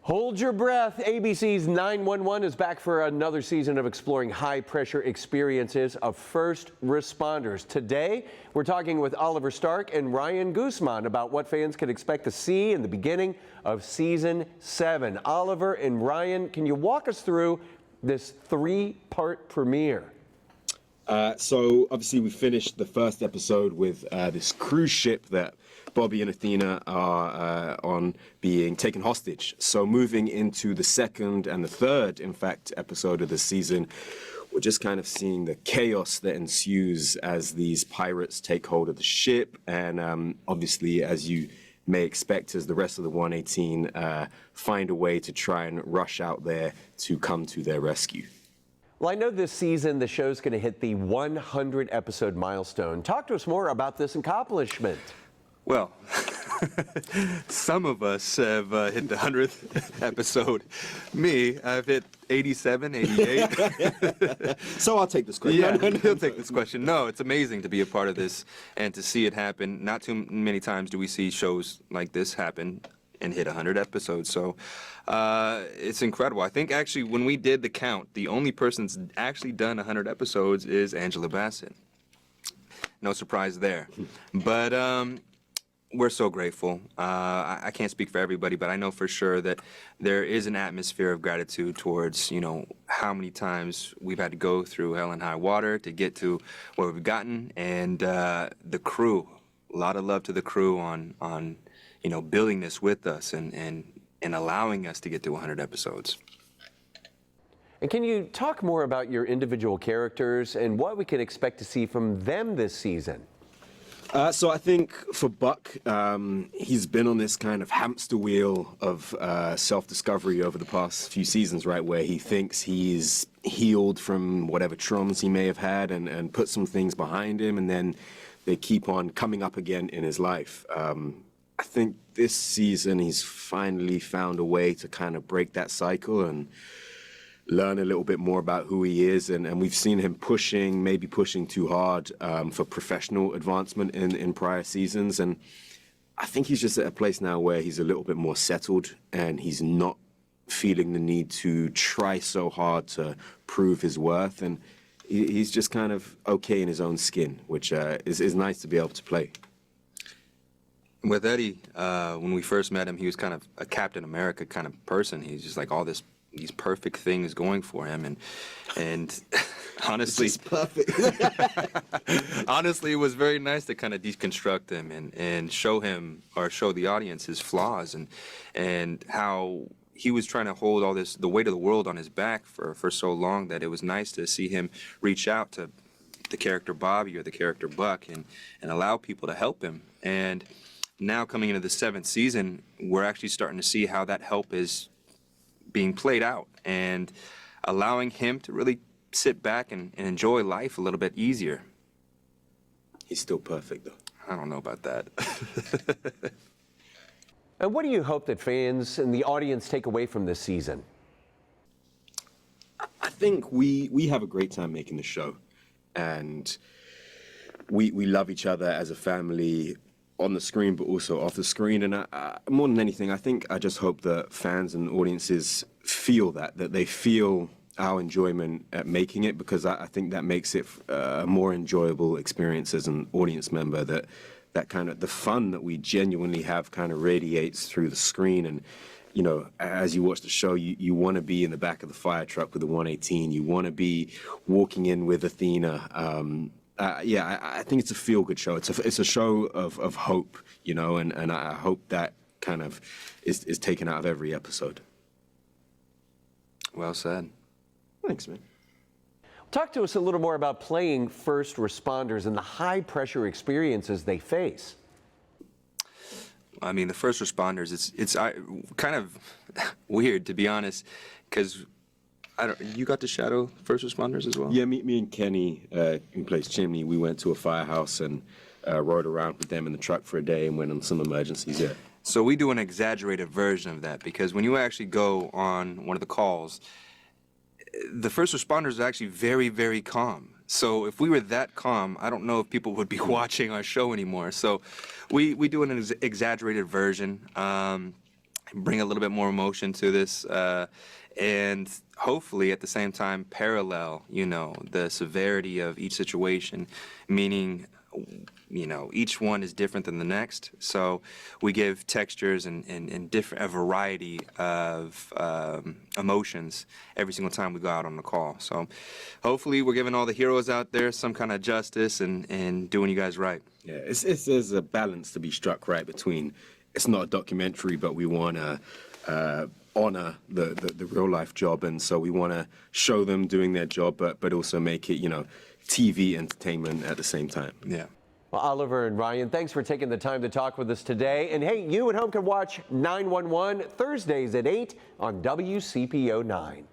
Hold your breath. ABC's 911 is back for another season of exploring high-pressure experiences of first responders. Today, we're talking with Oliver Stark and Ryan Guzman about what fans can expect to see in the beginning of Season 7. Oliver and Ryan, can you walk us through this three-part premiere? So obviously we finished the first episode with this cruise ship that Bobby and Athena are on being taken hostage. So moving into the second and the third, in fact, episode of the season, we're just kind of seeing the chaos that ensues as these pirates take hold of the ship. And obviously, as you may expect, as the rest of the 118 find a way to try and rush out there to come to their rescue. Well, I know this season the show's going to hit the 100 episode milestone. Talk to us more about this accomplishment. Well, some of us have hit the 100th episode. Me, I've hit 87, 88. So I'll take this question. Yeah, he'll take this question. No, it's amazing to be a part of this and to see it happen. Not too many times do we see shows like this happen and hit 100 episodes. So it's incredible. I think actually when we did the count, the only person that's actually done 100 episodes is Angela Bassett. No surprise there. But we're so grateful. I can't speak for everybody, but I know for sure that there is an atmosphere of gratitude towards, you know, how many times we've had to go through hell and high water to get to where we've gotten. And the crew, a lot of love to the crew on you know, building this with us and allowing us to get to 100 episodes. And can you talk more about your individual characters and what we can expect to see from them this season? So I think for Buck, he's been on this kind of hamster wheel of self-discovery over the past few seasons, right, where he thinks he's healed from whatever traumas he may have had and put some things behind him, and then they keep on coming up again in his life. I think this season he's finally found a way to kind of break that cycle and learn a little bit more about who he is, and we've seen him maybe pushing too hard for professional advancement in prior seasons, and I think he's just at a place now where he's a little bit more settled and he's not feeling the need to try so hard to prove his worth, and he's just kind of okay in his own skin, which is nice to be able to play. With Eddie, when we first met him, he was kind of a Captain America kind of person. He's just like all these perfect things going for him, and honestly, it's perfect. Honestly, it was very nice to kind of deconstruct him and show him, or show the audience, his flaws and how he was trying to hold all the weight of the world on his back for so long that it was nice to see him reach out to the character Bobby or the character Buck and allow people to help him. And now coming into the 7th season, we're actually starting to see how that help is being played out and allowing him to really sit back and enjoy life a little bit easier. He's still perfect, though. I don't know about that. And what do you hope that fans and the audience take away from this season? I think we have a great time making the show, and we love each other as a family on the screen, but also off the screen. And more than anything, I just hope that fans and audiences feel that they feel our enjoyment at making it, because I think that makes it a more enjoyable experience as an audience member, that kind of the fun that we genuinely have kind of radiates through the screen. And, you know, as you watch the show, you want to be in the back of the fire truck with the 118. You want to be walking in with Athena. Yeah, I think it's a feel-good show. It's a show of hope, you know, and I hope that kind of is taken out of every episode. Well said. Thanks, man. Talk to us a little more about playing first responders and the high-pressure experiences they face. I mean, the first responders, it's kind of weird, to be honest, because you got to shadow first responders as well? Yeah, me and Kenny, who plays Chimney, we went to a firehouse and rode around with them in the truck for a day and went on some emergencies, yeah. So we do an exaggerated version of that, because when you actually go on one of the calls, the first responders are actually very, very calm. So if we were that calm, I don't know if people would be watching our show anymore. So we do an exaggerated version. bring a little bit more emotion to this, and hopefully at the same time parallel, the severity of each situation, meaning, each one is different than the next. So we give textures and a variety of emotions every single time we go out on the call. So hopefully we're giving all the heroes out there some kind of justice and doing you guys right. Yeah, there's a balance to be struck, right, between it's not a documentary, but we want to honor the real life job, and so we want to show them doing their job, but also make it, TV entertainment at the same time. Yeah. Well, Oliver and Ryan, thanks for taking the time to talk with us today. And hey, you at home can watch 911 Thursdays at 8 on WCPO 9.